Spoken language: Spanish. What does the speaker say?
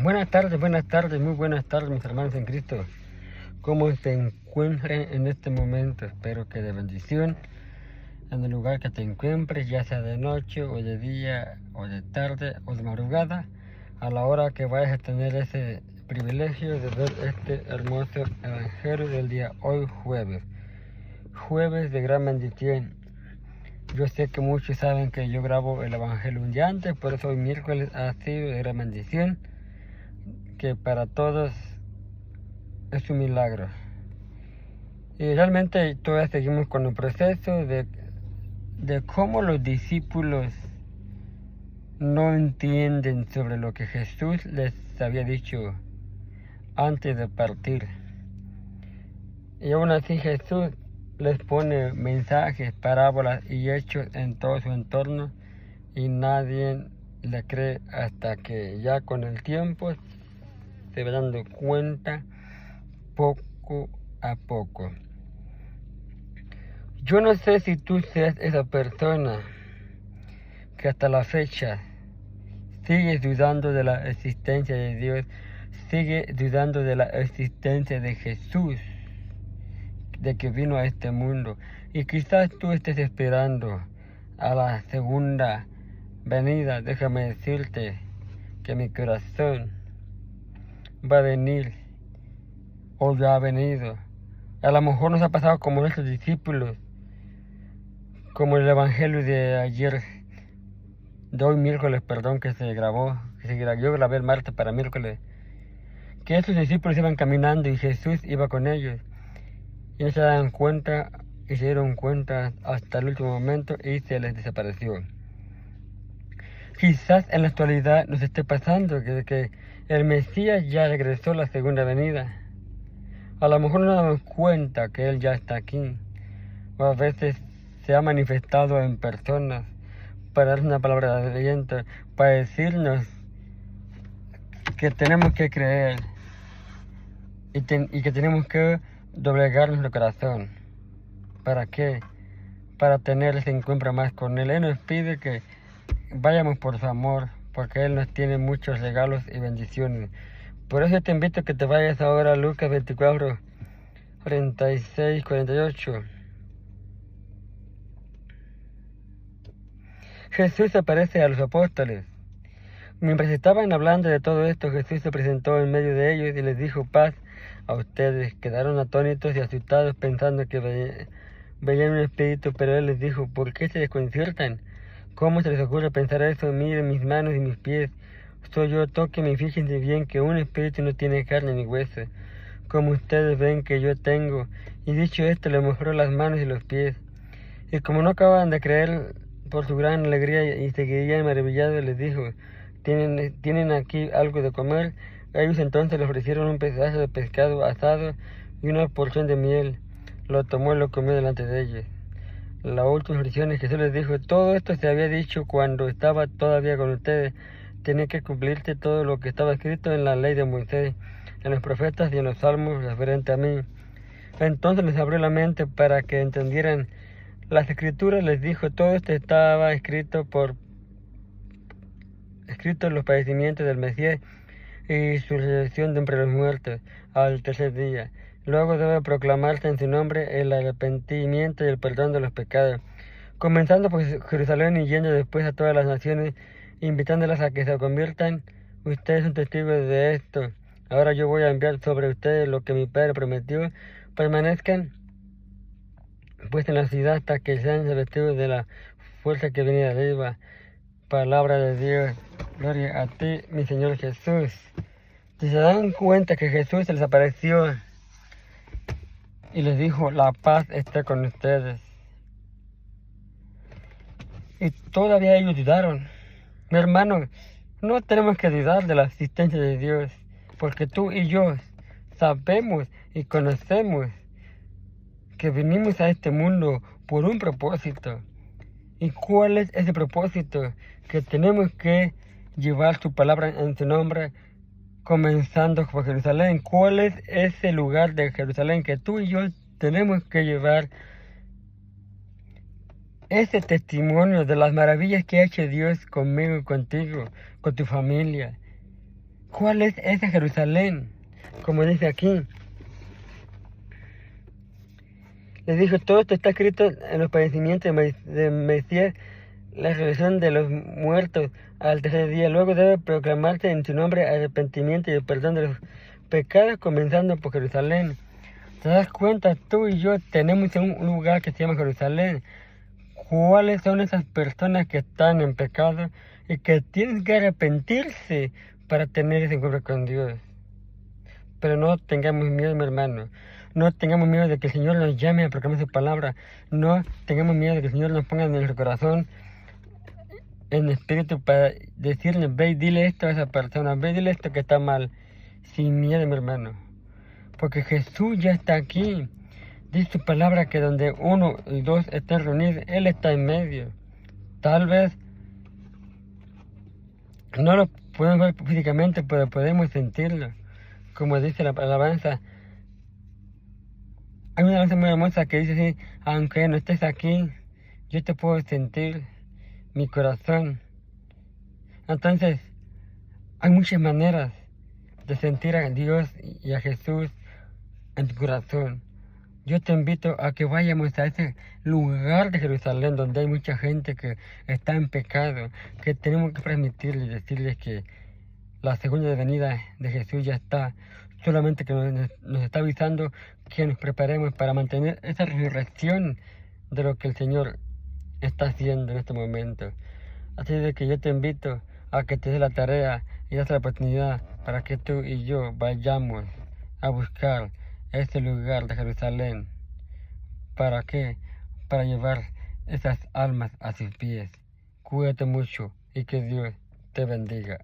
Buenas tardes, muy buenas tardes, mis hermanos en Cristo. ¿Cómo se encuentran en este momento? Espero que de bendición, en el lugar que te encuentres, ya sea de noche o de día o de tarde o de madrugada, a la hora que vayas a tener ese privilegio de ver este hermoso evangelio del día hoy jueves de gran bendición. Yo sé que muchos saben que yo grabo el evangelio un día antes, por eso hoy miércoles ha sido de gran bendición, que para todos es un milagro. Y realmente todavía seguimos con el proceso de cómo los discípulos no entienden sobre lo que Jesús les había dicho antes de partir. Y aún así Jesús les pone mensajes, parábolas y hechos en todo su entorno y nadie le cree hasta que ya con el tiempo se va dando cuenta poco a poco. Yo no sé si tú seas esa persona que hasta la fecha sigue dudando de la existencia de Dios, sigue dudando de la existencia de Jesús, de que vino a este mundo. Y quizás tú estés esperando a la segunda venida. Déjame decirte que mi corazón va a venir, o ya ha venido. A lo mejor nos ha pasado como nuestros discípulos, como el evangelio de ayer, de hoy miércoles, que se grabó, yo grabé el martes para miércoles, que estos discípulos iban caminando y Jesús iba con ellos, y no se dan cuenta, y se dieron cuenta hasta el último momento y se les desapareció. Quizás en la actualidad nos esté pasando que el Mesías ya regresó a la segunda venida. A lo mejor no nos damos cuenta que Él ya está aquí, o a veces se ha manifestado en personas para dar una palabra de aliento, para decirnos que tenemos que creer y que tenemos que doblegar nuestro corazón. ¿Para qué? Para tener ese encuentro más con Él. Él nos pide que vayamos por su amor, porque Él nos tiene muchos regalos y bendiciones. Por eso te invito a que te vayas ahora a Lucas 24, 46, 48. Jesús aparece a los apóstoles. Mientras estaban hablando de todo esto, Jesús se presentó en medio de ellos y les dijo: paz a ustedes. Quedaron atónitos y asustados pensando que veían un espíritu, pero Él les dijo: ¿por qué se desconciertan? ¿Cómo se les ocurre pensar eso? Miren mis manos y mis pies. Soy yo, tóquenme y fíjense bien que un espíritu no tiene carne ni hueso, como ustedes ven que yo tengo. Y dicho esto, le mostró las manos y los pies. Y como no acababan de creer por su gran alegría y seguirían maravillados, les dijo: ¿Tienen aquí algo de comer? Ellos entonces le ofrecieron un pedazo de pescado asado y una porción de miel. Lo tomó y lo comió delante de ellos. La última expresión es que Jesús les dijo: todo esto se había dicho cuando estaba todavía con ustedes. Tenía que cumplirse todo lo que estaba escrito en la ley de Moisés, en los profetas y en los salmos referente a mí. Entonces les abrió la mente para que entendieran las escrituras. Les dijo: todo esto estaba escrito en los padecimientos del Mesías y su resurrección de entre los muertos al tercer día. Luego debe proclamarse en su nombre el arrepentimiento y el perdón de los pecados, comenzando por Jerusalén y yendo después a todas las naciones, invitándolas a que se conviertan. Ustedes son testigos de esto. Ahora yo voy a enviar sobre ustedes lo que mi Padre prometió. Permanezcan pues en la ciudad hasta que sean revestidos de la fuerza que viene de arriba. Palabra de Dios. Gloria a ti, mi Señor Jesús. Si se dan cuenta que Jesús se les apareció y les dijo: la paz esté con ustedes, y todavía ellos dudaron. Mi hermano, no tenemos que dudar de la existencia de Dios, porque tú y yo sabemos y conocemos que venimos a este mundo por un propósito. ¿Y cuál es ese propósito? Que tenemos que llevar su palabra en su nombre, comenzando por Jerusalén. ¿Cuál es ese lugar de Jerusalén que tú y yo tenemos que llevar? Ese testimonio de las maravillas que ha hecho Dios conmigo y contigo, con tu familia. ¿Cuál es esa Jerusalén? Como dice aquí. Les dijo, todo esto está escrito en los padecimientos de Mesías, la resurrección de los muertos al tercer día. Luego debe proclamarse en su nombre arrepentimiento y el perdón de los pecados, comenzando por Jerusalén. ¿Te das cuenta? Tú y yo tenemos un lugar que se llama Jerusalén. ¿Cuáles son esas personas que están en pecado y que tienen que arrepentirse para tener ese encuentro con Dios? Pero no tengamos miedo, mi hermano. No tengamos miedo de que el Señor nos llame a proclamar su palabra. No tengamos miedo de que el Señor nos ponga en nuestro corazón, en espíritu, para decirle, ve y dile esto a esa persona, ve y dile esto que está mal. Sin miedo, mi hermano. Porque Jesús ya está aquí. Dice su palabra que donde uno y dos estén reunidos, Él está en medio. Tal vez no lo podemos ver físicamente, pero podemos sentirlo. Como dice la alabanza, hay una alabanza muy hermosa que dice así, aunque no estés aquí, yo te puedo sentir mi corazón. Entonces, hay muchas maneras de sentir a Dios y a Jesús en tu corazón. Yo te invito a que vayamos a ese lugar de Jerusalén donde hay mucha gente que está en pecado, que tenemos que transmitirles y decirles que la segunda venida de Jesús ya está, solamente que nos está avisando que nos preparemos para mantener esa resurrección de lo que el Señor está haciendo en este momento. Así de que yo te invito a que te des la tarea y des la oportunidad para que tú y yo vayamos a buscar ese lugar de Jerusalén. ¿Para qué? Para llevar esas almas a sus pies. Cuídate mucho y que Dios te bendiga.